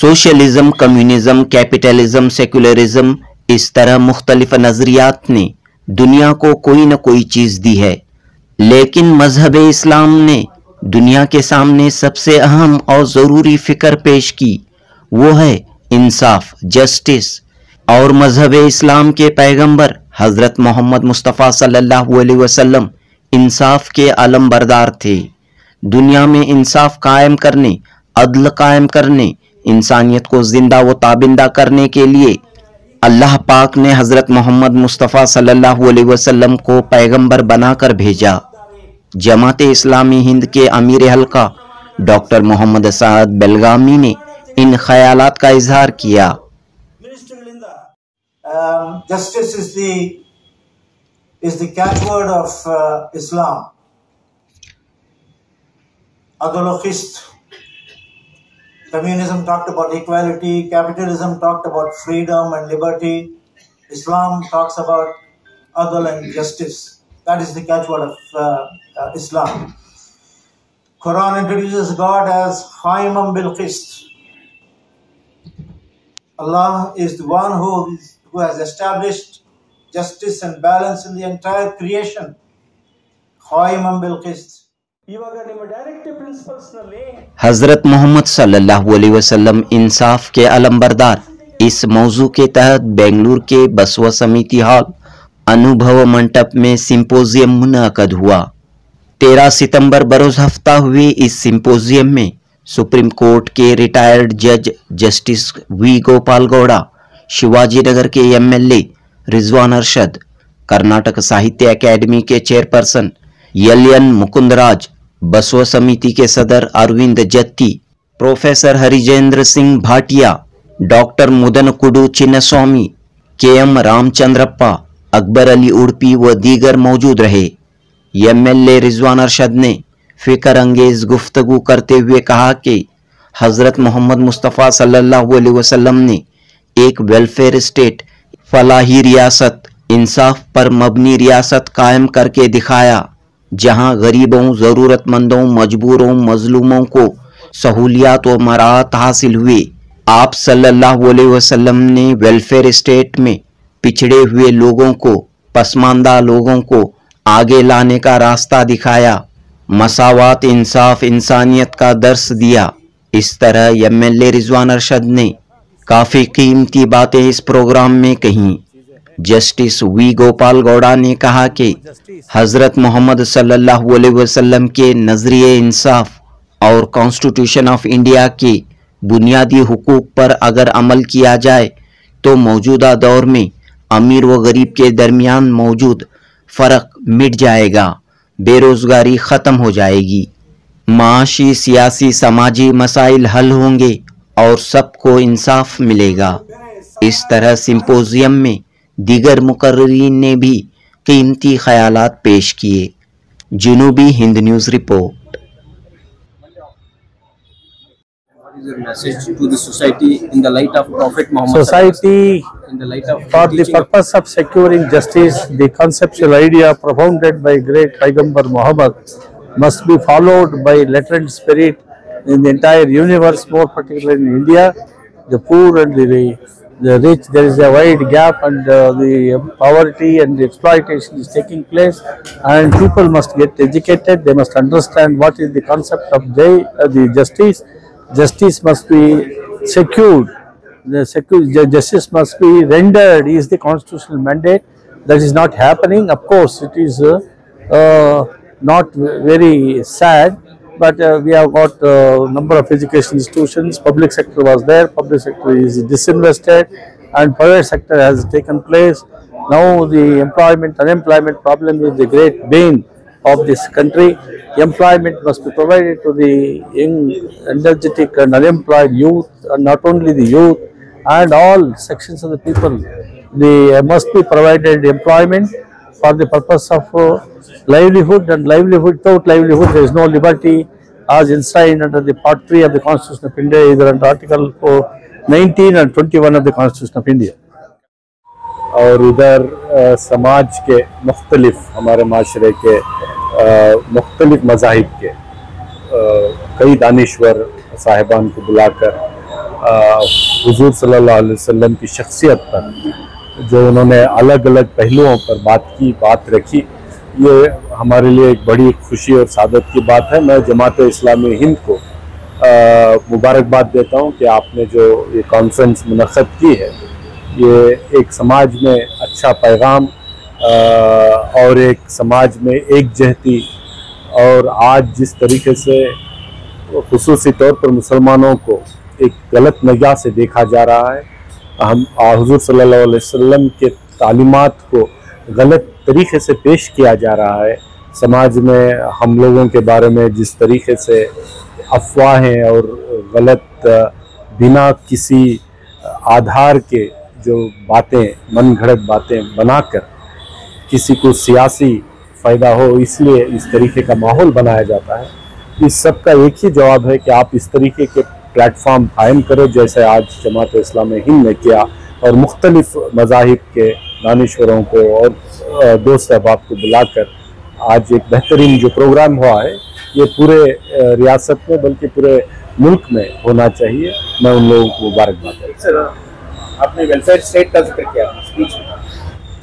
Socialism, communism, capitalism, secularism, इस तरह मुख्तलिफ नजरियात ने दुनिया को कोई न कोई चीज दी है, लेकिन मजहब इस्लाम ने दुनिया के सामने सबसे अहम और ज़रूरी फ़िक्र पेश की, वो है इंसाफ, जस्टिस। और मजहब इस्लाम के पैगंबर हज़रत मोहम्मद मुस्तफ़ा सल्लल्लाहु अलैहि वसल्लम इंसाफ के अलमबरदार थे। दुनिया में इंसाफ कायम करने, अदल कायम करने, इंसानियत को जिंदा व ताबिंदा करने के लिए अल्लाह पाक ने हज़रत मोहम्मद मुस्तफ़ा सल्लल्लाहु अलैहि वसल्लम को पैगंबर बनाकर भेजा। जमात इस्लामी हिंद के अमीर हल्का डॉक्टर मोहम्मद साद बेलगामी ने इन ख्यालात का इजहार किया। Justice is the catchword of Islam. Adl wa qist. Communism talked about equality, capitalism talked about freedom and liberty. Islam talks about adl and justice. That is the catchword of Islam. Quran introduces God as Qa'iman bil qist. Allah is the one who has established justice and balance in the entire creation. Qa'iman bil qist. हजरत मोहम्मद सल्लल्लाहु अलैहि वसल्लम इंसाफ के अलमबरदार, इस मौजू के तहत बेंगलुरु के बसवा समिति हॉल अनुभव मंडप में सिंपोजियम मुनअक़द हुआ। 13 सितंबर बरोज हफ्ता हुई इस सिंपोजियम में सुप्रीम कोर्ट के रिटायर्ड जज जस्टिस वी गोपाल गौड़ा, शिवाजी नगर के एमएलए रिजवान अरशद, कर्नाटक साहित्य अकेडमी के चेयरपर्सन यलियन मुकुंदराज, बसवा समिति के सदर अरविंद जत्ती, प्रोफेसर हरिजेंद्र सिंह भाटिया, डॉक्टर मुदन कुडू चिन्नस्वामी, केएम रामचंद्रप्पा, अकबर अली उड़पी व दीगर मौजूद रहे। एमएलए रिजवान अरशद ने फिक्र अंगेज गुफ्तगू करते हुए कहा कि हजरत मोहम्मद मुस्तफ़ा सल्लल्लाहु अलैहि वसल्लम ने एक वेलफेयर स्टेट, फलाही रियासत, इंसाफ पर मबनी रियासत कायम करके दिखाया, जहां गरीबों, ज़रूरतमंदों, मजबूरों, मजलूमों को सहूलियात व मराहत हासिल हुई। आप सल्लल्लाहु अलैहि वसल्लम ने वेलफेयर स्टेट में पिछड़े हुए लोगों को, पसमानदा लोगों को आगे लाने का रास्ता दिखाया, मसावात, इंसाफ, इंसानियत का दर्स दिया। इस तरह एमएलए रिजवान अरशद ने काफ़ी कीमती बातें इस प्रोग्राम में कहीं। जस्टिस वी गोपाल गौड़ा ने कहा कि हज़रत मोहम्मद सल्लल्लाहु अलैहि वसल्लम के नज़रिए इंसाफ और कॉन्स्टिट्यूशन ऑफ इंडिया के बुनियादी हुकूक पर अगर अमल किया जाए तो मौजूदा दौर में अमीर व गरीब के दरमियान मौजूद फ़र्क मिट जाएगा, बेरोज़गारी ख़त्म हो जाएगी, माशी, सियासी, समाजी मसाइल हल होंगे और सबको इंसाफ मिलेगा। इस तरह सिंपोजियम में दीगर मुकर्रीन ने भी कीमती ख्यालात पेश किए। जुनूबी Hind news report. What is your message to the society in the light of Prophet Muhammad? Society, in the light of for the purpose of securing justice, the conceptual idea propounded by great Paigambar Muhammad must be followed by letter and spirit in the entire universe, more particularly in India. The poor and the rich, there is a wide gap, and the poverty and the exploitation is taking place, and people must get educated. They must understand what is the concept of the justice. Justice must be secured. Justice must be rendered is the constitutional mandate. That is not happening. Of course, it is not very sad, but we have got a number of education institutions. Public sector was there. Public sector is disinvested, and private sector has taken place. Now the unemployment problem is the great bane of this country. Employment must be provided to the young, energetic and unemployed youth, and not only the youth, and all sections of the people. They must be provided employment for the purpose of livelihood, and livelihood, without livelihood there is no liberty, as enshrined under the Part 3 of the Constitution of India, either under Article 19 and 21 of the Constitution of India. और उधर समाज के मुख्तलिफ, हमारे माशरे के मुख्तलिफ मज़ाहिब के कई दानिश्वर साहिबान को बुलाकर हुजूर सल्लल्लाहु अलैहि वसल्लम की शख्सियत पर जो उन्होंने अलग अलग पहलुओं पर बात रखी, ये हमारे लिए एक बड़ी खुशी और सादत की बात है। मैं जमात इस्लामी हिंद को मुबारकबाद देता हूँ कि आपने जो ये कॉन्फ्रेंस मुनक़्क़द की है, ये एक समाज में अच्छा पैगाम और एक समाज में एकजहती, और आज जिस तरीके से खुसूसी तौर पर मुसलमानों को एक गलत निगाह से देखा जा रहा है, हम हुज़ूर सल्लल्लाहु अलैहि वसल्लम के तालीमात को गलत तरीके से पेश किया जा रहा है, समाज में हम लोगों के बारे में जिस तरीके से अफवाहें और गलत बिना किसी आधार के जो बातें, मन घड़त बातें बनाकर किसी को सियासी फ़ायदा हो, इसलिए इस तरीके का माहौल बनाया जाता है। इस सब का एक ही जवाब है कि आप इस तरीके के प्लेटफॉर्म कायम करो जैसे आज जमात इस्लामी हिंद ने किया, और मुख्तलिफ मज़ाहिब के दानिश्वरों को और दोस्त अहबाब को बुलाकर आज एक बेहतरीन जो प्रोग्राम हुआ है, ये पूरे रियासत में बल्कि पूरे मुल्क में होना चाहिए। मैं उन लोगों को मुबारकबाद देता हूं। आपने वेलफेयर स्टेट का जिक्र किया स्पीच में,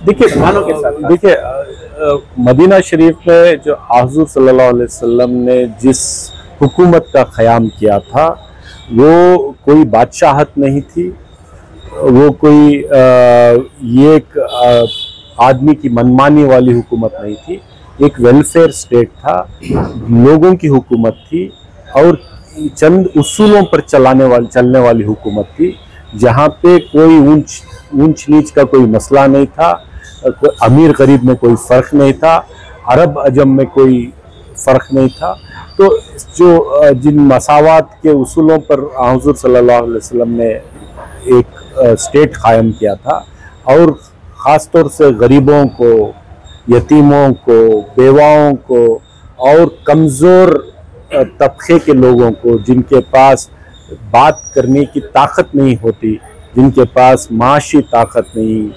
देखिए मदीना शरीफ में जो हुज़ूर सल्लल्लाहु अलैहि वसल्लम ने जिस हुकूमत का क़याम किया था, वो कोई बादशाहत नहीं थी, वो कोई ये एक आदमी की मनमानी वाली हुकूमत नहीं थी, एक वेलफेयर स्टेट था, लोगों की हुकूमत थी और चंद उसूलों पर चलने वाली हुकूमत थी, जहाँ पे कोई ऊंच नीच का कोई मसला नहीं था, अमीर गरीब में कोई फ़र्क नहीं था, अरब अजम में कोई फ़र्क नहीं था। तो जो जिन मसावात के उसूलों पर हुज़ूर सल्लल्लाहु अलैहि वसल्लम ने एक स्टेट कायम किया था, और ख़ास तौर से गरीबों को, यतीमों को, बेवाओं को और कमज़ोर तबके के लोगों को, जिनके पास बात करने की ताकत नहीं होती, जिनके पास माशी ताकत नहीं,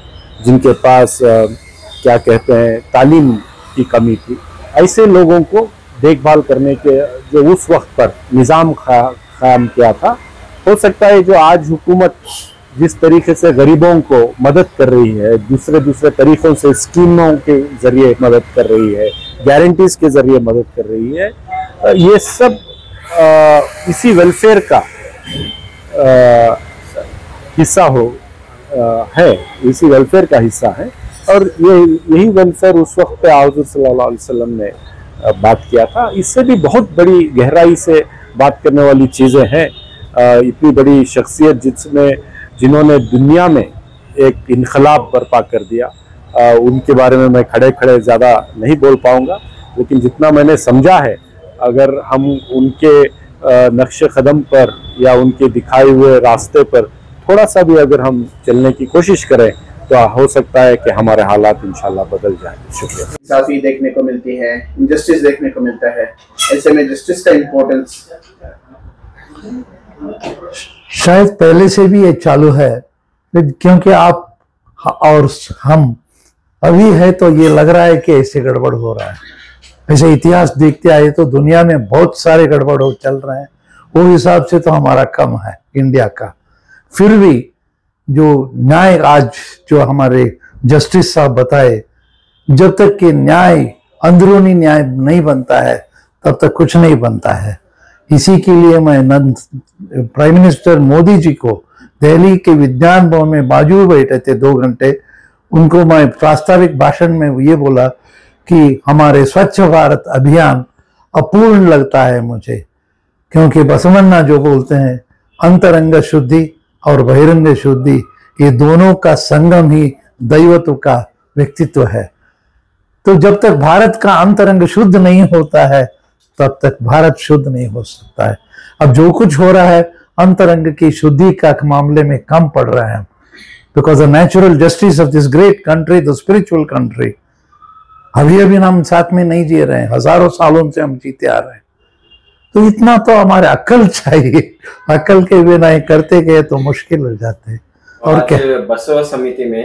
जिनके पास क्या कहते हैं तालीम की कमी थी, ऐसे लोगों को देखभाल करने के जो उस वक्त पर निज़ाम कायम किया था। हो सकता है जो आज हुकूमत जिस तरीके से गरीबों को मदद कर रही है, दूसरे तरीक़ों से स्कीमों के ज़रिए मदद कर रही है, गारंटीज़ के ज़रिए मदद कर रही है, ये सब इसी वेलफेयर का हिस्सा है, इसी वेलफेयर का हिस्सा है। और यही वेलफेयर उस वक्त पे हुज़ूर सल्लल्लाहु अलैहि वसल्लम ने बात किया था। इससे भी बहुत बड़ी गहराई से बात करने वाली चीज़ें हैं। इतनी बड़ी शख्सियत जिन्होंने दुनिया में एक इनकलाब बर्पा कर दिया, उनके बारे में मैं खड़े ज़्यादा नहीं बोल पाऊँगा, लेकिन जितना मैंने समझा है, अगर हम उनके नक्शे कदम पर या उनके दिखाए हुए रास्ते पर थोड़ा सा भी अगर हम चलने की कोशिश करें, तो हो सकता है कि हमारे हालात इंशाल्लाह बदल जाएं। शुक्रिया। इंसाफी देखने को मिलती है, इंजस्टिस देखने को मिलता है, ऐसे में जस्टिस का इम्पोर्टेंस शायद पहले से भी ये चालू है, क्योंकि आप और हम अभी है तो ये लग रहा है कि ऐसे गड़बड़ हो रहा है। ऐसे इतिहास देखते आए तो दुनिया में बहुत सारे गड़बड़ हो चल रहे हैं, वो हिसाब से तो हमारा कम है इंडिया का। फिर भी जो न्याय आज जो हमारे जस्टिस साहब बताए, जब तक कि न्याय अंदरूनी न्याय नहीं बनता है तब तक कुछ नहीं बनता है। इसी के लिए मैं प्राइम मिनिस्टर मोदी जी को दिल्ली के विज्ञान भवन में बाजू बैठे थे 2 घंटे, उनको मैं प्रास्ताविक भाषण में ये बोला कि हमारे स्वच्छ भारत अभियान अपूर्ण लगता है मुझे, क्योंकि बसवन्ना जो बोलते हैं अंतरंग शुद्धि और बहिरंग शुद्धि, ये दोनों का संगम ही दैवत्व का व्यक्तित्व है। तो जब तक भारत का अंतरंग शुद्ध नहीं होता है तब तक भारत शुद्ध नहीं हो सकता है। अब जो कुछ हो रहा है अंतरंग की शुद्धि का मामले में कम पड़ रहा है, because the natural justice of this great country, the spiritual country, अभी हम साथ में नहीं जी रहे हैं, हजारों सालों से हम जीते आ रहे हैं। तो इतना तो हमारे अक्ल चाहिए, अक्ल के बिना करते गए तो मुश्किल हो जाते हैं। और क्या बसवा समिति में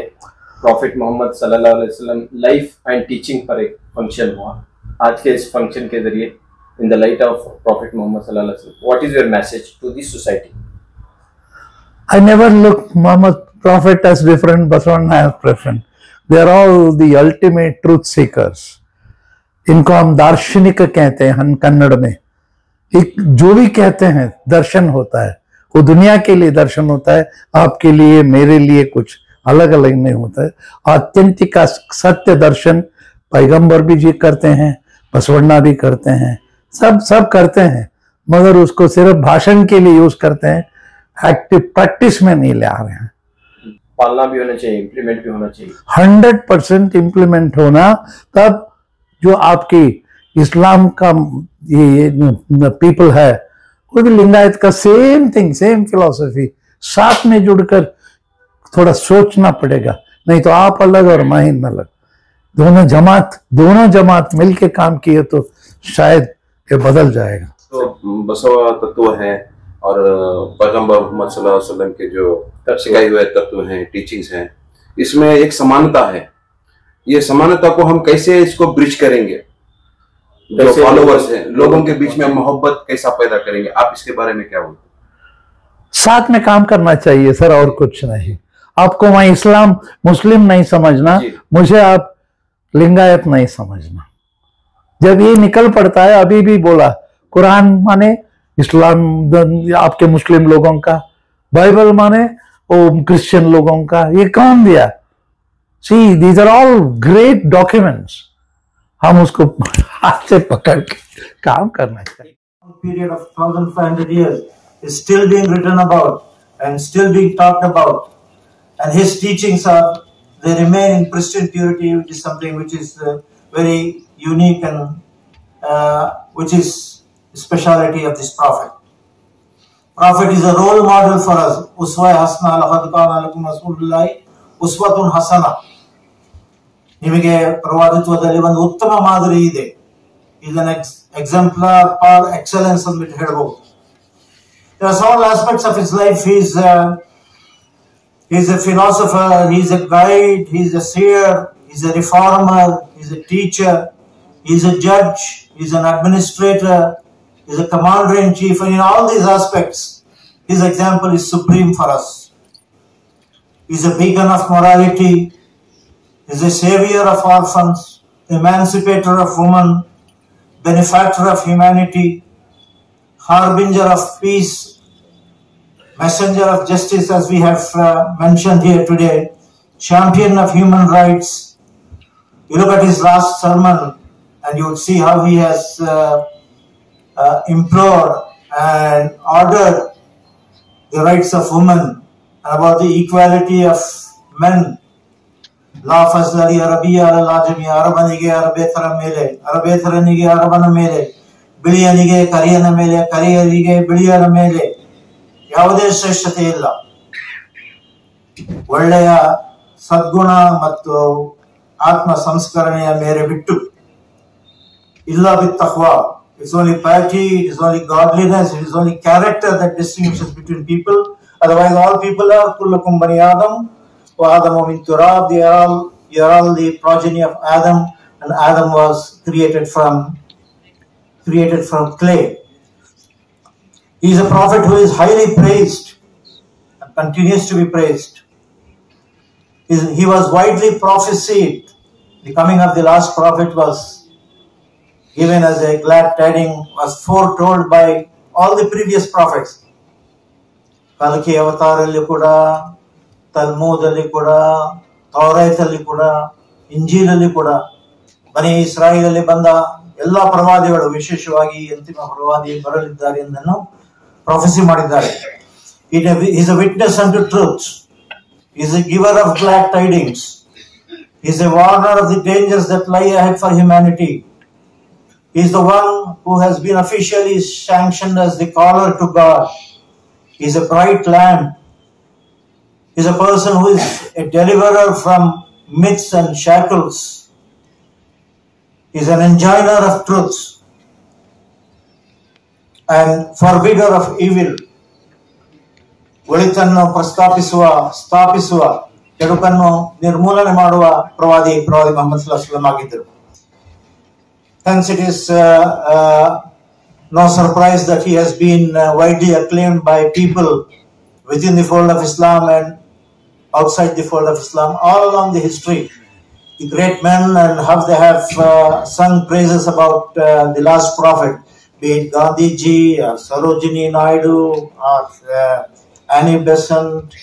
प्रॉफिट मोहम्मद सल्लल्लाहु अलैहि वसल्लम लाइफ एंड टीचिंग पर एक फंक्शन हुआ। आज के इस फंक्शन के जरिए in the light of prophet Mohammad सल्लल्लाहु अलैहि वसल्लम, what is your message to this society? I never look Muhammad Prophet as different, Basavanna as different. They are all the ultimate truth seekers. इनको हम दार्शनिक कहते हैं हम कन्नड़ में. एक जो भी कहते हैं दर्शन होता है, वो दुनिया के लिए दर्शन होता है, आपके लिए मेरे लिए कुछ अलग अलग नहीं होता है. आत्यंतिक सत्य दर्शन पैगंबर भी जी करते हैं, बसवण्णा भी करते हैं, सब करते हैं, मगर उसको सिर्फ भाषण के लिए यूज करते हैं, एक्टिव प्रैक्टिस में नहीं ले आ रहे हैं. पालना भी होना चाहिए, इम्प्लीमेंट भी होना चाहिए. 100% इम्प्लीमेंट होना, तब जो आपकी इस्लाम का ये पीपल है वो भी लिंगायत का सेम थिंग, सेम फिलॉसफी साथ में जुड़कर थोड़ा सोचना पड़ेगा, नहीं तो आप अलग और माहिन अलग. दोनों जमात मिलके काम किए तो शायद ये बदल जाएगा. तो बसवा तत्व है और पैगंबर मोहम्मद सल्लल्लाहु अलैहि वसल्लम के जो सिखाए हुए तत्व हैं, टीचिंग्स हैं, इसमें एक समानता है. ये समानता को हम कैसे इसको ब्रिज करेंगे? जो फॉलोवर्स हैं, लोगों के बीच में मोहब्बत कैसा पैदा करेंगे? आप इसके बारे में क्या बोलते हैं? साथ में काम करना चाहिए सर, और कुछ नहीं. आपको वहां इस्लाम मुस्लिम नहीं समझना, मुझे आप लिंगायत नहीं समझना. जब ये निकल पड़ता है, अभी भी बोला कुरान माने इस्लाम आपके मुस्लिम लोगों का, बाइबल माने वो क्रिश्चियन लोगों का, ये कौन दिया? See these are all great documents. हम उसको हाथ से पकड़ के काम करना चाहिए. Period of 1500 years is still being written about and still being talked about, and his teachings they remain in pristine purity, which is something which is very unique and which is the speciality of this prophet. Prophet is a role model for us. Uswa hasana laqad kana lakum rasulullahi uswatun hasana. ನಿಮಗೆ ಪ್ರವಾದಿತ್ವದಲ್ಲಿ ಒಂದು ಉತ್ತಮ ಮಾದರಿ ಇದೆ. is an exemplar par excellence ಅಂದ್ಬಿಟ್ಟು ಹೇಳ್ಬೋದು. There are several aspects of his life. He's a philosopher, he's a guide, he's a seer, he's a reformer, he's a teacher, he's a judge, he's an administrator, he's a commander-in-chief, and in all these aspects, his example is supreme for us. He's a beacon of morality, he's a savior of orphans, emancipator of women, benefactor of humanity, harbinger of peace, messenger of justice, as we have mentioned here today, champion of human rights. You look at his last sermon and you would see how he has implored and ordered the rights of women and about the equality of men. La fazlali arabiya ala lajami, arabanige arabethara mele, arabetharanige arabana mele, biliyanige kariyana mele, kariyarige biliyana mele ಯಾವುದೇ ಶ್ರೇಷ್ಠತೆ ಇಲ್ಲ. ಒಳ್ಳೆಯ ಸದ್ಗುಣ ಮತ್ತು ಆತ್ಮ ಸಂಸ್ಕರಣೆಯ ಮೇರೆ ಬಿಟ್ಟು ಇಲ್ಲ ಬಿತ್ತಹ್ವಾ. It's only piety, it is only godliness, it is only character that distinguishes between people. Otherwise, all people are kullukum bani Adam wa Adamu min turab. You are all the progeny of Adam, and Adam was created from clay. He is a prophet who is highly praised and continues to be praised. He was widely prophesied. The coming of the last prophet was given as a glad tiding, was foretold by all the previous prophets. Kalki avataralli kuda, Talmudalli kuda, Tauratalli kuda, Injilali kuda, Bani Israelali banda ಎಲ್ಲ ಪ್ರವಾದಿಗಳು ವಿಶೇಷವಾಗಿ ಅಂತಿಮ ಪ್ರವಾದಿ ಬರಲಿದ್ದಾರೆ ಎಂದನ್ನು prophecy ಮಾಡಿದ್ದಾರೆ. He is a witness unto truth. He is a giver of glad tidings. He is a warner of the dangers that lie ahead for humanity. He is the one who has been officially sanctioned as the caller to God. He is a bright lamp. He is a person who is a deliverer from myths and shackles. He is an enjoiner of truth and forbidder of evil. ಒಳಿತನ್ನು ಸ್ಥಾಪಿಸುವ ಕೆಡುಕನ್ನು ನಿರ್ಮೂಲನೆ ಮಾಡುವ ಪ್ರವಾದಿ ಮೊಹಮ್ಮದ್ ಸಲ್ಲಲ್ಲಾಹು ಅಲೈಹಿ ವಸಲ್ಲಂ ಆಗಿದ್ದರು. Hence it is no surprise that he has been widely acclaimed by people within the fold of Islam and outside the fold of Islam, all along the history. The great men and how they have sung praises about the last prophet, be it Gandhi ji or Sarojini Naidu or Annie Besant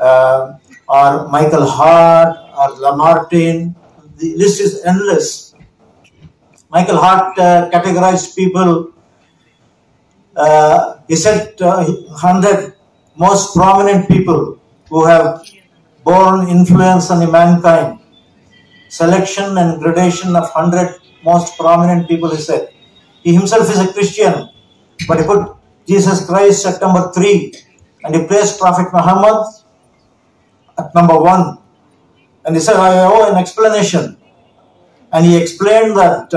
or Michael Hart or Lamartine. The list is endless. Michael Hart categorized people. He said 100 most prominent people who have borne influence on the mankind. Selection and gradation of 100 most prominent people, he said. He himself is a Christian, but he put Jesus Christ at number 3 and he placed Prophet Muhammad at number 1. And he said, I owe an explanation. And he explained that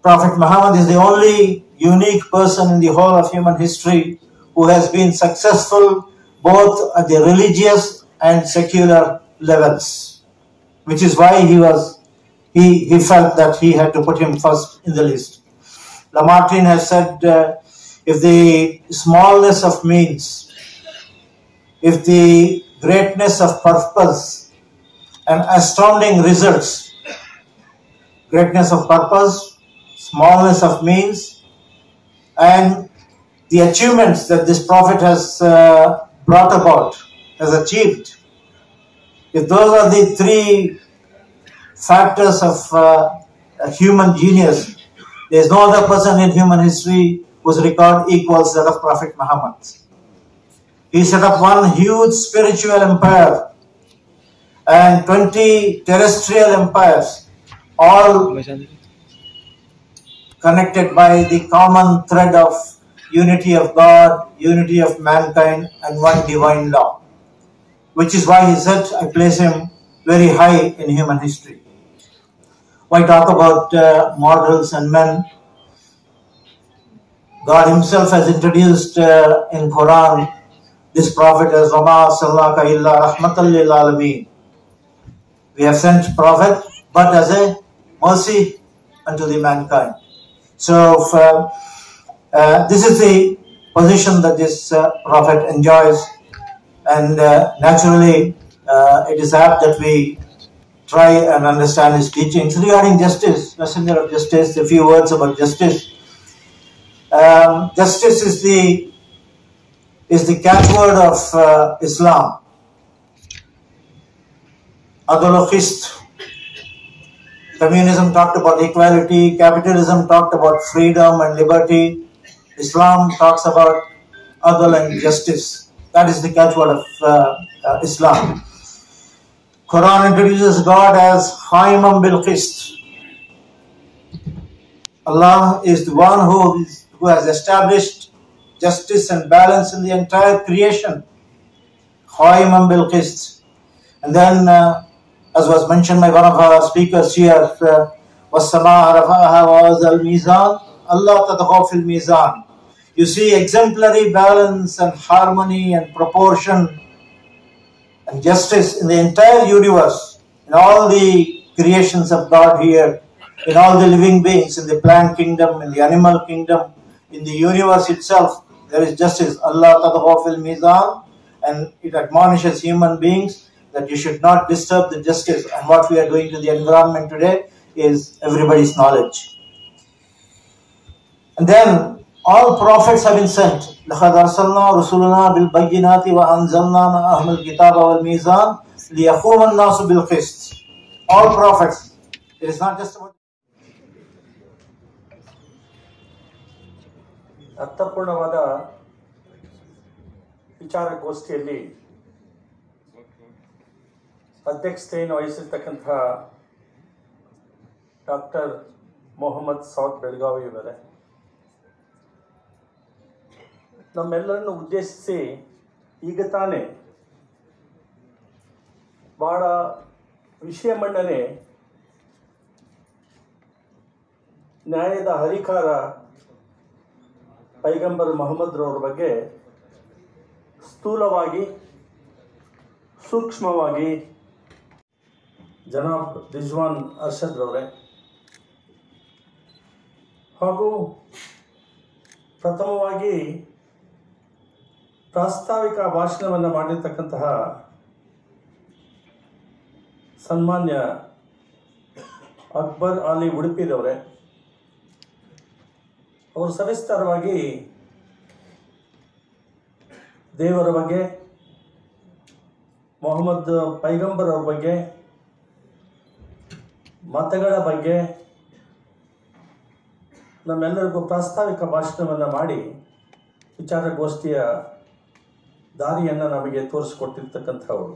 Prophet Muhammad is the only unique person in the whole of human history who has been successful both at the religious and secular levels, which is why he felt that he had to put him first in the list. Lamartine has said, if the smallness of means, if the greatness of purpose and astounding results, greatness of purpose, smallness of means, and the achievements that this prophet has brought about, has achieved, if those are the 3 factors of human genius, there is no other person in human history whose record equals that of Prophet Muhammad. He set up one huge spiritual empire and 20 terrestrial empires, all connected by the common thread of unity of God, unity of mankind, and one divine law. Which is why he said, I place him very high in human history. Why talk about mortals and men? God himself has introduced in Quran this prophet as Wama Sallaka illa rahmatan lil alameen. We have sent prophet but as a mercy unto the mankind. So this is the position that this prophet enjoys, and naturally it is apt that we try and understand his teachings regarding justice, messenger of justice. A few words about justice. Justice is the catchword of Islam. Adol Khist. Communism talked about equality, capitalism talked about freedom and liberty, Islam talks about adl and justice. That is the catchword of Islam. Quran introduces God as Haimam bil Qist. Allah is the one who has established justice and balance in the entire creation. Haimam bil Qist. And then as was mentioned by one of our speakers here, وَالسَّمَاءَ رَفَعَهَا وَوَضَعَ الْمِيزَانَ أَلَّا تَطْغَوْا فِي الْمِيزَانِ. You see exemplary balance and harmony and proportion and justice in the entire universe, in all the creations of God here, in all the living beings, in the plant kingdom, in the animal kingdom, in the universe itself, there is justice. Allah tadghaw fil mizan, and it admonishes human beings that you should not disturb the justice. And what we are doing to the environment today is everybody's knowledge. And then all prophets have been sent. لَقَدْ أَرْسَلْنَا رُسُلُنَا بِالْبَيِّنَاتِ وَأَنزَلْنَا مَعَهُمُ الْكِتَابَ وَالْمِيزَانَ لِيَقُومَ النَّاسُ بِالْقِسْطِ. All prophets. It is not just about ಅರ್ಥಪೂರ್ಣವಾದ ವಿಚಾರಗೋಷ್ಠಿಯಲ್ಲಿ ಅಧ್ಯಕ್ಷತೆಯನ್ನು ವಹಿಸಿರ್ತಕ್ಕಂಥ doctor Mohammed Saud Belagavi ಅವರೇ, ನಮ್ಮೆಲ್ಲರನ್ನು ಉದ್ದೇಶಿಸಿ ಈಗ ತಾನೇ ಭಾಳ ವಿಷಯ ಮಂಡನೆ, ನ್ಯಾಯದ ಹರಿಕಾರ ಪೈಗಂಬರ್ ಮೊಹಮ್ಮದ್ರವ್ರ ಬಗ್ಗೆ ಸ್ಥೂಲವಾಗಿ ಸೂಕ್ಷ್ಮವಾಗಿ ಜನಾಬ್ ರಿಜ್ವಾನ್ ಅರ್ಷದ್ರವರೇ ಹಾಗೂ ಪ್ರಥಮವಾಗಿ ಪ್ರಾಸ್ತಾವಿಕ ಭಾಷಣವನ್ನು ಮಾಡಿರ್ತಕ್ಕಂತಹ ಸನ್ಮಾನ್ಯ ಅಕ್ಬರ್ ಅಲಿ ಉಡುಪಿದವರೇ, ಅವರು ಸವಿಸ್ತಾರವಾಗಿ ದೇವರ ಬಗ್ಗೆ, ಮೊಹಮ್ಮದ್ ಪೈಗಂಬರ್ ಅವ್ರ ಬಗ್ಗೆ, ಮತಗಳ ಬಗ್ಗೆ ನಮ್ಮೆಲ್ಲರಿಗೂ ಪ್ರಾಸ್ತಾವಿಕ ಭಾಷಣವನ್ನು ಮಾಡಿ ವಿಚಾರಗೋಷ್ಠಿಯ ದಾರಿಯನ್ನು ನಮಗೆ ತೋರಿಸಿಕೊಟ್ಟಿರ್ತಕ್ಕಂಥವರು.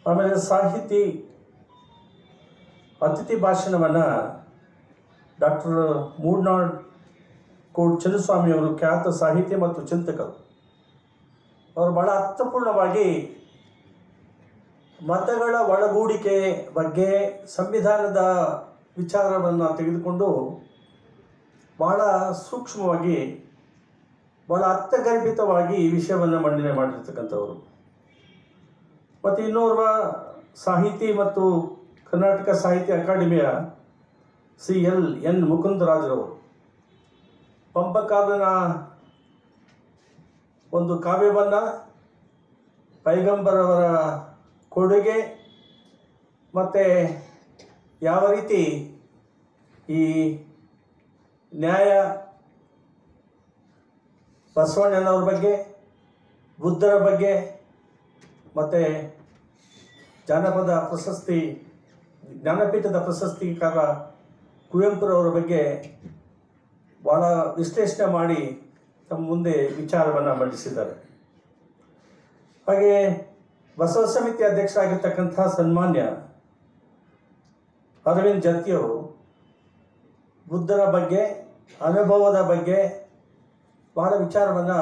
ಆಮೇಲೆ ಸಾಹಿತಿ ಅತಿಥಿ ಭಾಷಣವನ್ನು ಡಾಕ್ಟರ್ ಮೂಡ್ನಾಡ್ ಕೋಡ್ ಚೆಲುಸ್ವಾಮಿಯವರು, ಖ್ಯಾತ ಸಾಹಿತಿ ಮತ್ತು ಚಿಂತಕರು, ಅವರು ಬಹಳ ಅರ್ಥಪೂರ್ಣವಾಗಿ ಮತಗಳ ಒಳಗೂಡಿಕೆ ಬಗ್ಗೆ ಸಂವಿಧಾನದ ವಿಚಾರವನ್ನು ತೆಗೆದುಕೊಂಡು ಬಹಳ ಸೂಕ್ಷ್ಮವಾಗಿ, ಬಹಳ ಅರ್ಥಗರ್ಭಿತವಾಗಿ ಈ ವಿಷಯವನ್ನು ಮಂಡನೆ ಮಾಡಿರ್ತಕ್ಕಂಥವರು. ಮತ್ತು ಇನ್ನೋರ್ವ ಸಾಹಿತಿ ಮತ್ತು ಕರ್ನಾಟಕ ಸಾಹಿತ್ಯ ಅಕಾಡೆಮಿಯ CL.N. ಮುಕುಂದರಾಜರವರು ಪಂಪಕಾವ್ಯನ ಒಂದು ಕಾವ್ಯವನ್ನು, ಪೈಗಂಬರವರ ಕೊಡುಗೆ ಮತ್ತು ಯಾವ ರೀತಿ ಈ ನ್ಯಾಯ, ಬಸವಣ್ಣನವ್ರ ಬಗ್ಗೆ, ಬುದ್ಧರ ಬಗ್ಗೆ ಮತ್ತು ಜಾನಪದ ಪ್ರಶಸ್ತಿ, ಜ್ಞಾನಪೀಠದ ಪ್ರಶಸ್ತಿಕಾರ ಕುವೆಂಪುರವರ ಬಗ್ಗೆ ಭಾಳ ವಿಶ್ಲೇಷಣೆ ಮಾಡಿ ತಮ್ಮ ಮುಂದೆ ವಿಚಾರವನ್ನು ಮಂಡಿಸಿದ್ದಾರೆ. ಹಾಗೆ ಬಸವ ಸಮಿತಿ ಅಧ್ಯಕ್ಷರಾಗಿರ್ತಕ್ಕಂಥ ಸನ್ಮಾನ್ಯ ಅರವಿಂದ್ ಜತ್ತಿಯವರು ಬುದ್ಧರ ಬಗ್ಗೆ, ಅನುಭವದ ಬಗ್ಗೆ ಬಹಳ ವಿಚಾರವನ್ನು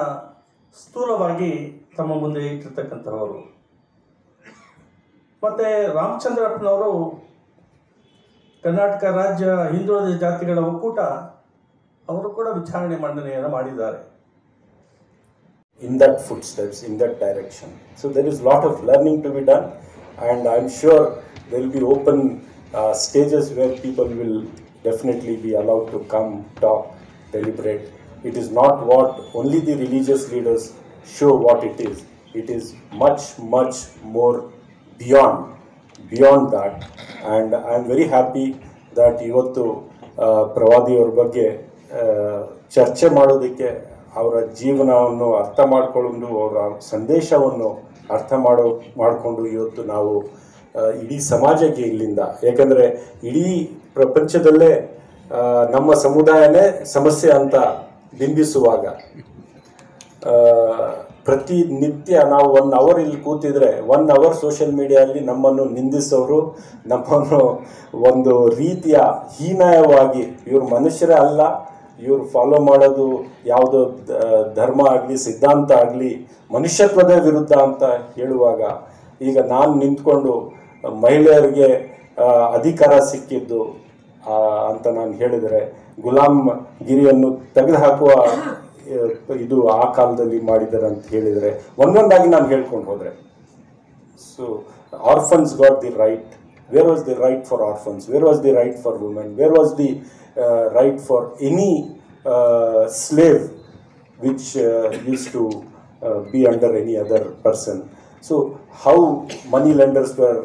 ಸ್ಥೂಲವಾಗಿ ತಮ್ಮ ಮುಂದೆ ಇಟ್ಟಿರ್ತಕ್ಕಂಥವರು. ಮತ್ತು ರಾಮಚಂದ್ರಪ್ಪನವರು ಕರ್ನಾಟಕ ರಾಜ್ಯ ಹಿಂದುಳಿದ ಜಾತಿಗಳ ಒಕ್ಕೂಟ, ಅವರು ಕೂಡ ವಿಚಾರಣೆ ಮಂಡನೆಯನ್ನು ಮಾಡಿದ್ದಾರೆ. In that footsteps, in that direction. So there is a lot of learning to be done, and I'm sure there will be open stages where people will definitely be allowed to come, talk, deliberate. It is not what only the religious leaders show what it is. It is much, much more beyond that. And I'm very happy that ಇವತ್ತು ಪ್ರವಾದಿಯವರ ಬಗ್ಗೆ ಚರ್ಚೆ ಮಾಡೋದಕ್ಕೆ, ಅವರ ಜೀವನವನ್ನು ಅರ್ಥ ಮಾಡಿಕೊಂಡು, ಅವರ ಸಂದೇಶವನ್ನು ಅರ್ಥ ಮಾಡಿಕೊಂಡು ಇವತ್ತು ನಾವು ಇಡೀ ಸಮಾಜಕ್ಕೆ ಇಲ್ಲಿಂದ, ಯಾಕಂದರೆ ಇಡೀ ಪ್ರಪಂಚದಲ್ಲೇ ನಮ್ಮ ಸಮುದಾಯನೇ ಸಮಸ್ಯೆ ಅಂತ ಬಿಂಬಿಸುವಾಗ ಪ್ರತಿನಿತ್ಯ ನಾವು 1 ಅವರ್ ಇಲ್ಲಿ ಕೂತಿದ್ರೆ 1 ಅವರ್ ಸೋಷಿಯಲ್ ಮೀಡಿಯಲ್ಲಿ ನಮ್ಮನ್ನು ನಿಂದಿಸೋರು, ನಮ್ಮನ್ನು ಒಂದು ರೀತಿಯ ಹೀನಾಯವಾಗಿ, ಇವರು ಮನುಷ್ಯರೇ ಅಲ್ಲ, ಇವರು ಫಾಲೋ ಮಾಡೋದು ಯಾವುದೋ ಧರ್ಮ ಆಗಲಿ ಸಿದ್ಧಾಂತ ಆಗಲಿ ಮನುಷ್ಯತ್ವದ ವಿರುದ್ಧ ಅಂತ ಹೇಳುವಾಗ, ಈಗ ನಾನು ನಿಂತ್ಕೊಂಡು ಮಹಿಳೆಯರಿಗೆ ಅಧಿಕಾರ ಸಿಕ್ಕಿದ್ದು ಅಂತ ನಾನು ಹೇಳಿದರೆ, ಗುಲಾಮ್ ಗಿರಿಯನ್ನು ತೆಗೆದುಹಾಕುವ ಇದು ಆ ಕಾಲದಲ್ಲಿ ಮಾಡಿದ್ದಾರೆ ಅಂತ ಹೇಳಿದರೆ, ಒಂದೊಂದಾಗಿ ನಾನು ಹೇಳ್ಕೊಂಡು ಹೋದರೆ, so orphans got the right. Where was the right for orphans? Where was the right for women? Where was the right for any slave which used to be under any other person? So how money lenders were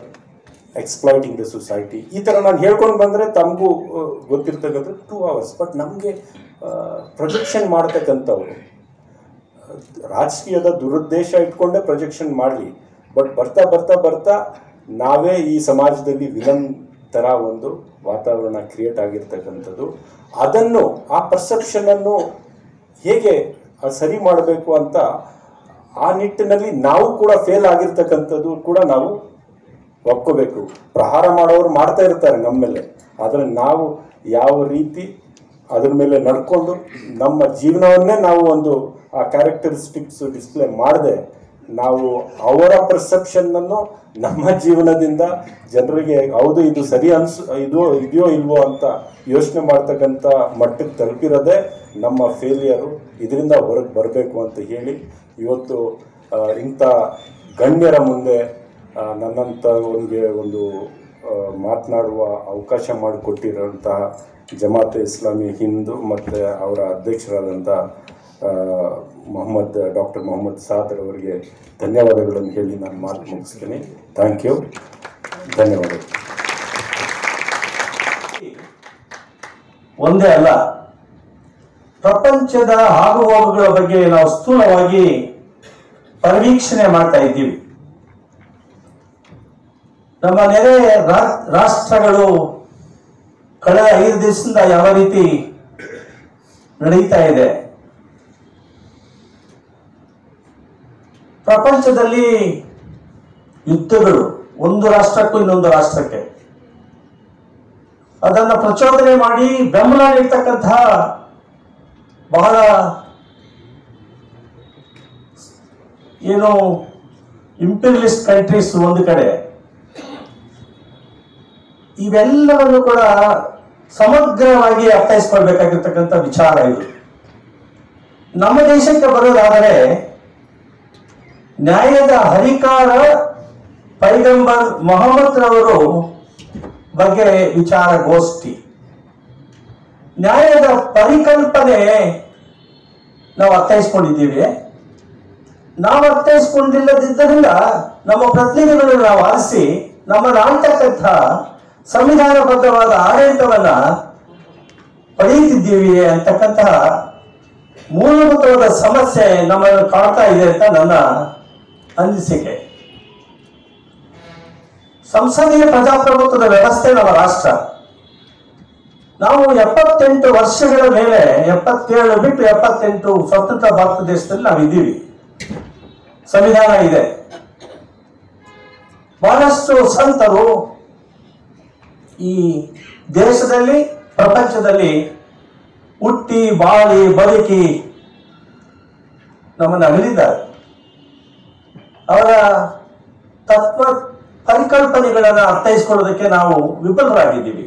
exploiting the society. ಈ ಥರ ನಾನು ಹೇಳ್ಕೊಂಡು ಬಂದರೆ ತಮಗೂ ಗೊತ್ತಿರ್ತಕ್ಕಂಥ 2 hours. But ನಮಗೆ projection ಮಾಡ್ತಕ್ಕಂಥವ್ರು ರಾಜಕೀಯದ ದುರುದ್ದೇಶ ಇಟ್ಕೊಂಡೇ ಪ್ರೊಜೆಕ್ಷನ್ ಮಾಡಲಿ, ಬಟ್ ಬರ್ತಾ ಬರ್ತಾ ಬರ್ತಾ ನಾವೇ ಈ ಸಮಾಜದಲ್ಲಿ ವಿಲನ್ ಥರ ಒಂದು ವಾತಾವರಣ ಕ್ರಿಯೇಟ್ ಆಗಿರ್ತಕ್ಕಂಥದ್ದು. ಅದನ್ನು, ಆ ಪರ್ಸೆಪ್ಷನನ್ನು ಹೇಗೆ ಸರಿ ಮಾಡಬೇಕು ಅಂತ ಆ ನಿಟ್ಟಿನಲ್ಲಿ ನಾವು ಕೂಡ ಫೇಲ್ ಆಗಿರ್ತಕ್ಕಂಥದ್ದು ಕೂಡ ನಾವು ಒಪ್ಕೋಬೇಕು. ಪ್ರಹಾರ ಮಾಡೋರು ಮಾಡ್ತಾ ಇರ್ತಾರೆ ನಮ್ಮ ಮೇಲೆ, ಆದರೆ ನಾವು ಯಾವ ರೀತಿ ಅದ್ರ ಮೇಲೆ ನಡ್ಕೊಂಡು ನಮ್ಮ ಜೀವನವನ್ನೇ ನಾವು ಒಂದು ಆ ಕ್ಯಾರೆಕ್ಟರಿಸ್ಟಿಕ್ಸ್ ಡಿಸ್ಪ್ಲೇ ಮಾಡದೆ ನಾವು ಅವರ ಪರ್ಸೆಪ್ಷನ್ನನ್ನು ನಮ್ಮ ಜೀವನದಿಂದ ಜನರಿಗೆ ಹೌದು ಇದು ಸರಿ ಇದೆಯೋ ಇಲ್ವೋ ಅಂತ ಯೋಚನೆ ಮಾಡ್ತಕ್ಕಂಥ ಮಟ್ಟಕ್ಕೆ ತಲುಪಿರೋದೇ ನಮ್ಮ ಫೇಲಿಯರು. ಇದರಿಂದ ಹೊರಗೆ ಬರಬೇಕು ಅಂತ ಹೇಳಿ ಇವತ್ತು ಇಂಥ ಗಣ್ಯರ ಮುಂದೆ ನನ್ನಂಥವನಿಗೆ ಒಂದು ಮಾತನಾಡುವ ಅವಕಾಶ ಮಾಡಿಕೊಟ್ಟಿರೋಂತಹ ಜಮಾತೆ ಇಸ್ಲಾಮಿ ಹಿಂದ್ ಮತ್ತು ಅವರ ಅಧ್ಯಕ್ಷರಾದಂಥ ಡಾಕ್ಟರ್ ಮೊಹಮ್ಮದ್ ಸಾದರ್ ಅವರಿಗೆ ಧನ್ಯವಾದಗಳನ್ನು ಹೇಳಿ ನಾನು ಮಾತು ಮುಗಿಸ್ತೀನಿ. ಥ್ಯಾಂಕ್ ಯು, ಧನ್ಯವಾದಗಳು. ಒಂದೇ ಅಲ್ಲ, ಪ್ರಪಂಚದ ಆಗುಹೋಗುಗಳ ಬಗ್ಗೆ ನಾವು ಸ್ಥೂಲವಾಗಿ ಪರಿವೀಕ್ಷಣೆ ಮಾಡ್ತಾ ಇದ್ದೀವಿ. ನಮ್ಮ ನೆರೆ ರಾಷ್ಟ್ರಗಳು ಕಳೆದ 5 ದಿವಸದಿಂದ ಯಾವ ರೀತಿ ನಡೀತಾ ಇದೆ, ಪ್ರಪಂಚದಲ್ಲಿ ಯುದ್ಧಗಳು ಒಂದು ರಾಷ್ಟ್ರಕ್ಕೂ ಇನ್ನೊಂದು ರಾಷ್ಟ್ರಕ್ಕೆ, ಅದನ್ನು ಪ್ರಚೋದನೆ ಮಾಡಿ ಬೆಂಬಲ ನೀಡ್ತಕ್ಕಂತಹ ಬಹಳ ಏನು ಇಂಪೀರಿಯಲಿಸ್ಟ್ ಕಂಟ್ರೀಸ್ ಒಂದು ಕಡೆ, ಇವೆಲ್ಲವನ್ನು ಕೂಡ ಸಮಗ್ರವಾಗಿ ಅರ್ಥೈಸ್ಕೊಳ್ಬೇಕಾಗಿರ್ತಕ್ಕಂಥ ವಿಚಾರ ಇದು. ನಮ್ಮ ದೇಶಕ್ಕೆ ಬರೋದಾದರೆ ನ್ಯಾಯದ ಹರಿಕಾರ ಪೈಗಂಬರ್ ಮೊಹಮ್ಮದ್ ರವರು ಬಗ್ಗೆ ವಿಚಾರ ಗೋಷ್ಠಿ. ನ್ಯಾಯದ ಪರಿಕಲ್ಪನೆ ನಾವು ಅರ್ಥೈಸ್ಕೊಂಡಿದ್ದೀವಿ. ನಾವು ಅರ್ಥೈಸ್ಕೊಂಡಿಲ್ಲದಿದ್ದರಿಂದ ನಮ್ಮ ಪ್ರತಿನಿಧಿಗಳನ್ನು ನಾವು ಆರಿಸಿ ನಮ್ಮನ್ನು ಆಳ್ತಕ್ಕಂಥ ಸಂವಿಧಾನಬದ್ಧವಾದ ಆಡಳಿತವನ್ನ ಪಡೆಯುತ್ತಿದ್ದೀವಿ ಅಂತಕ್ಕಂತಹ ಮೂಲಭೂತವಾದ ಸಮಸ್ಯೆ ನಮ್ಮನ್ನು ಕಾಡ್ತಾ ಇದೆ ಅಂತ ನನ್ನ ಅನಿಸಿಕೆ. ಸಂಸದೀಯ ಪ್ರಜಾಪ್ರಭುತ್ವದ ವ್ಯವಸ್ಥೆ ನಮ್ಮ ರಾಷ್ಟ್ರ. ನಾವು 78 ವರ್ಷಗಳ ಮೇಲೆ, 77 ಬಿಟ್ಟು 78 ಸ್ವತಂತ್ರ ಭಾರತ ದೇಶದಲ್ಲಿ ನಾವಿದ್ದೀವಿ. ಸಂವಿಧಾನ ಇದೆ. ಬಹಳಷ್ಟು ಸಂತರು ಈ ದೇಶದಲ್ಲಿ, ಪ್ರಪಂಚದಲ್ಲಿ ಹುಟ್ಟಿ ಬಾಳಿ ಬದುಕಿ ನಮ್ಮನ್ನು ಅಗಲಿದ್ದಾರೆ. ಅವರ ತತ್ವ ಪರಿಕಲ್ಪನೆಗಳನ್ನು ಅರ್ಥೈಸಿಕೊಳ್ಳೋದಕ್ಕೆ ನಾವು ವಿಫಲರಾಗಿದ್ದೀವಿ.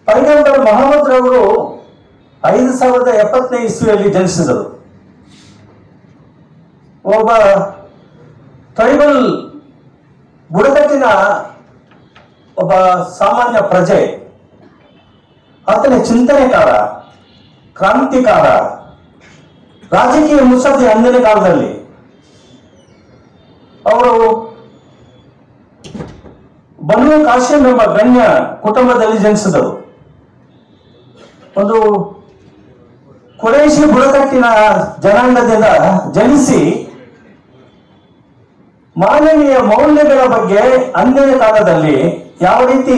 ಪೈಗಂಬರ್ ಮೊಹಮ್ಮದ್ ರವರು 5070 ಇಸ್ವಿಯಲ್ಲಿ ಜನಿಸಿದರು. ಒಬ್ಬ ಟ್ರೈಬಲ್ ಬುಡಕಟ್ಟಿನ ಒಬ್ಬ ಸಾಮಾನ್ಯ ಪ್ರಜೆ. ಆತನ ಚಿಂತನೆಕಾರ, ಕ್ರಾಂತಿಕಾರ, ರಾಜಕೀಯ ಮುತ್ಸದ್ದಿ. ಅಂದಿನ ಕಾಲದಲ್ಲಿ ಅವರು ಬನು ಕಾಶಿಂ ಎಂಬ ಗಣ್ಯ ಕುಟುಂಬದಲ್ಲಿ ಜನಿಸಿದರು. ಒಂದು ಕುರೈಶಿ ಬುಡಕಟ್ಟಿನ ಜನಾಂಗದಿಂದ ಜನಿಸಿ ಮಾನವೀಯ ಮೌಲ್ಯಗಳ ಬಗ್ಗೆ ಅಂದಿನ ಕಾಲದಲ್ಲಿ ಯಾವ ರೀತಿ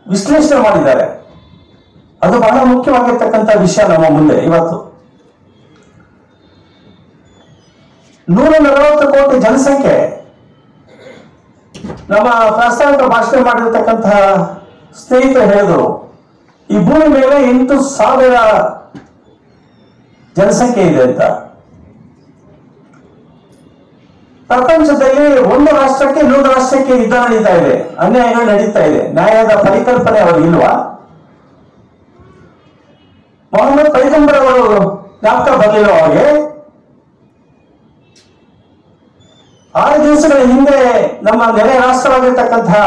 ವಿಶ್ಲೇಷಣೆ ಮಾಡಿದ್ದಾರೆ, ಅದು ಬಹಳ ಮುಖ್ಯವಾಗಿರ್ತಕ್ಕಂಥ ವಿಷಯ ನಮ್ಮ ಮುಂದೆ. ಇವತ್ತು 140 ಕೋಟಿ ಜನಸಂಖ್ಯೆ. ನಮ್ಮ ಪ್ರಾಸ್ತಾವಿಕ ಭಾಷಣ ಮಾಡಿರ್ತಕ್ಕಂತಹ ಸ್ನೇಹಿತರು ಹೇಳಿದರು, ಈ ಭೂಮಿ ಮೇಲೆ 8,000 ಜನಸಂಖ್ಯೆ ಇದೆ ಅಂತ. ಪ್ರಪಂಚದಲ್ಲಿ ಒಂದು ರಾಷ್ಟ್ರಕ್ಕೆ ಇನ್ನೊಂದು ರಾಷ್ಟ್ರಕ್ಕೆ ಯುದ್ಧ ನಡೀತಾ ಇದೆ, ಅನ್ಯಾಯಗಳು ನಡೀತಾ ಇದೆ. ನ್ಯಾಯದ ಪರಿಕಲ್ಪನೆ ಅವರಿಗೆ ಇಲ್ವಾ? ಮೊಹಮ್ಮದ್ ಪೈಗಂಬರ್ ಅವರು ಜ್ಞಾಪಕ ಬರಲಿಲ್ಲ ಅವರಿಗೆ? 6 ದಿವಸಗಳ ಹಿಂದೆ ನಮ್ಮ ನೆರೆ ರಾಷ್ಟ್ರವಾಗಿರ್ತಕ್ಕಂತಹ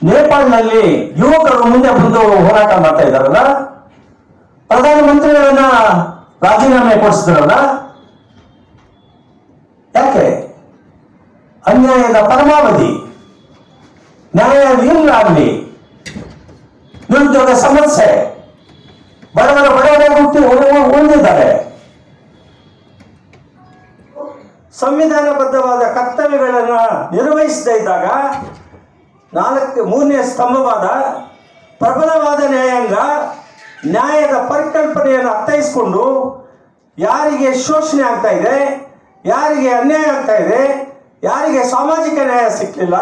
ನೇಪಾಳನಲ್ಲಿ ಯುವಕರು ಮುಂದೆ ಬಂದು ಹೋರಾಟ ಮಾಡ್ತಾ ಇದ್ದಾರಲ್ಲ, ಪ್ರಧಾನಮಂತ್ರಿಗಳನ್ನ ರಾಜೀನಾಮೆ ಕೊಡಿಸಿದ್ರಲ್ಲ, ಯಾಕೆ? ಅನ್ಯಾಯದ ಪರಮಾವಧಿ. ನ್ಯಾಯ ಇಲ್ಲ ಅಲ್ಲಿ. ನಿರುದ್ಯೋಗ ಸಮಸ್ಯೆ, ಬಡವರೇ ಹುಟ್ಟಿ ಉಳಿದಿದ್ದಾರೆ. ಸಂವಿಧಾನಬದ್ಧವಾದ ಕರ್ತವ್ಯಗಳನ್ನ ನಿರ್ವಹಿಸದೇ ಇದ್ದಾಗ ಮೂರನೇ ಸ್ತಂಭವಾದ ಪ್ರಬಲವಾದ ನ್ಯಾಯಾಂಗ ನ್ಯಾಯದ ಪರಿಕಲ್ಪನೆಯನ್ನು ಅರ್ಥೈಸಿಕೊಂಡು ಯಾರಿಗೆ ಶೋಷಣೆ ಆಗ್ತಾ ಇದೆ, ಯಾರಿಗೆ ಅನ್ಯಾಯ ಆಗ್ತಾ ಇದೆ, ಯಾರಿಗೆ ಸಾಮಾಜಿಕ ನ್ಯಾಯ ಸಿಕ್ಕಲಿಲ್ಲ,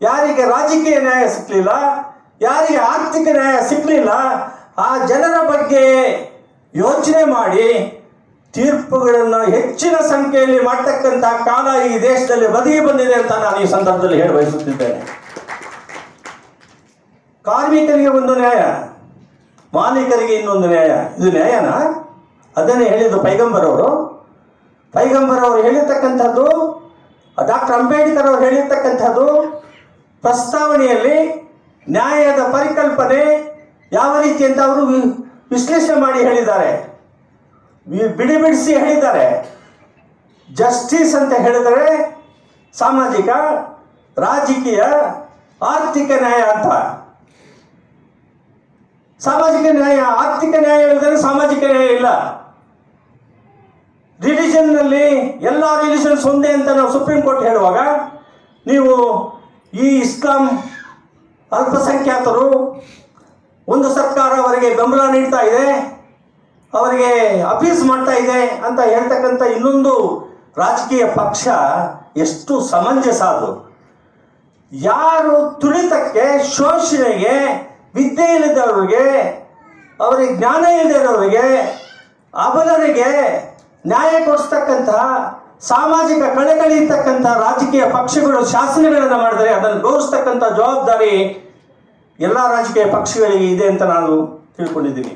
ಯಾರಿಗೆ ರಾಜಕೀಯ ನ್ಯಾಯ ಸಿಕ್ಕಲಿಲ್ಲ, ಯಾರಿಗೆ ಆರ್ಥಿಕ ನ್ಯಾಯ ಸಿಕ್ಕಲಿಲ್ಲ, ಆ ಜನರ ಬಗ್ಗೆ ಯೋಚನೆ ಮಾಡಿ ತೀರ್ಪುಗಳನ್ನು ಹೆಚ್ಚಿನ ಸಂಖ್ಯೆಯಲ್ಲಿ ಮಾಡ್ತಕ್ಕಂಥ ಕಾಲ ಈ ದೇಶದಲ್ಲಿ ಒದಗಿ ಬಂದಿದೆ ಅಂತ ನಾನು ಈ ಸಂದರ್ಭದಲ್ಲಿ ಹೇಳ ಬಯಸುತ್ತಿದ್ದೇನೆ. ಕಾರ್ಮಿಕರಿಗೆ ಒಂದು ನ್ಯಾಯ, ಮಾಲೀಕರಿಗೆ ಇನ್ನೊಂದು ನ್ಯಾಯ. ಇದು ನ್ಯಾಯನಾ? ಅದನ್ನೇ ಹೇಳಿದ್ದು ಪೈಗಂಬರ್ ಅವರು. ಪೈಗಂಬರ್ ಅವರು ಹೇಳಿರ್ತಕ್ಕಂಥದ್ದು, ಡಾಕ್ಟರ್ ಅಂಬೇಡ್ಕರ್ ಅವರು ಹೇಳಿರ್ತಕ್ಕಂಥದ್ದು ಪ್ರಸ್ತಾವನೆಯಲ್ಲಿ ನ್ಯಾಯದ ಪರಿಕಲ್ಪನೆ ಯಾವ ರೀತಿ ಅಂತ ಅವರು ವಿಶ್ಲೇಷಣೆ ಮಾಡಿ ಹೇಳಿದ್ದಾರೆ, ಬಿಡಿಸಿ ಹೇಳಿದ್ದಾರೆ. ಜಸ್ಟಿಸ್ ಅಂತ ಹೇಳಿದರೆ ಸಾಮಾಜಿಕ, ರಾಜಕೀಯ, ಆರ್ಥಿಕ ನ್ಯಾಯ ಅಂತ. ಸಾಮಾಜಿಕ ನ್ಯಾಯ, ಆರ್ಥಿಕ ನ್ಯಾಯ ಇಲ್ಲದ್ರೆ ಸಾಮಾಜಿಕ ನ್ಯಾಯ ಇಲ್ಲ. ರಿಲಿಜನ್ನಲ್ಲಿ ಎಲ್ಲ ರಿಲಿಜನ್ಸ್ ಒಂದೇ ಅಂತ ನಾವು ಸುಪ್ರೀಂ ಕೋರ್ಟ್ ಹೇಳುವಾಗ, ನೀವು ಈ ಇಸ್ಲಾಂ ಅಲ್ಪಸಂಖ್ಯಾತರು ಒಂದು ಸರ್ಕಾರ ಅವರಿಗೆ ಬೆಂಬಲ ನೀಡ್ತಾ ಇದೆ, ಅವರಿಗೆ ಅಪೀಸ್ ಮಾಡ್ತಾ ಇದೆ ಅಂತ ಹೇಳ್ತಕ್ಕಂಥ ಇನ್ನೊಂದು ರಾಜಕೀಯ ಪಕ್ಷ ಎಷ್ಟು ಸಮಂಜಸ ಅದು. ಯಾರು ತುಳಿತಕ್ಕೆ, ಶೋಷಣೆಗೆ, ವಿದ್ಯೆ ಇಲ್ಲದವರಿಗೆ, ಅವರಿಗೆ ಜ್ಞಾನ ಇಲ್ಲದಿರೋರಿಗೆ, ಅಬಲರಿಗೆ ನ್ಯಾಯ ಕೊಡಿಸ್ತಕ್ಕಂತಹ, ಸಾಮಾಜಿಕ ಕಳಕಳಿ ಇರ್ತಕ್ಕಂಥ ರಾಜಕೀಯ ಪಕ್ಷಗಳು ಶಾಸನಗಳನ್ನು ಮಾಡಿದರೆ ಅದನ್ನು ಗೌರವಿಸ್ತಕ್ಕಂಥ ಜವಾಬ್ದಾರಿ ಎಲ್ಲ ರಾಜಕೀಯ ಪಕ್ಷಗಳಿಗೆ ಇದೆ ಅಂತ ನಾನು ತಿಳ್ಕೊಂಡಿದ್ದೀನಿ.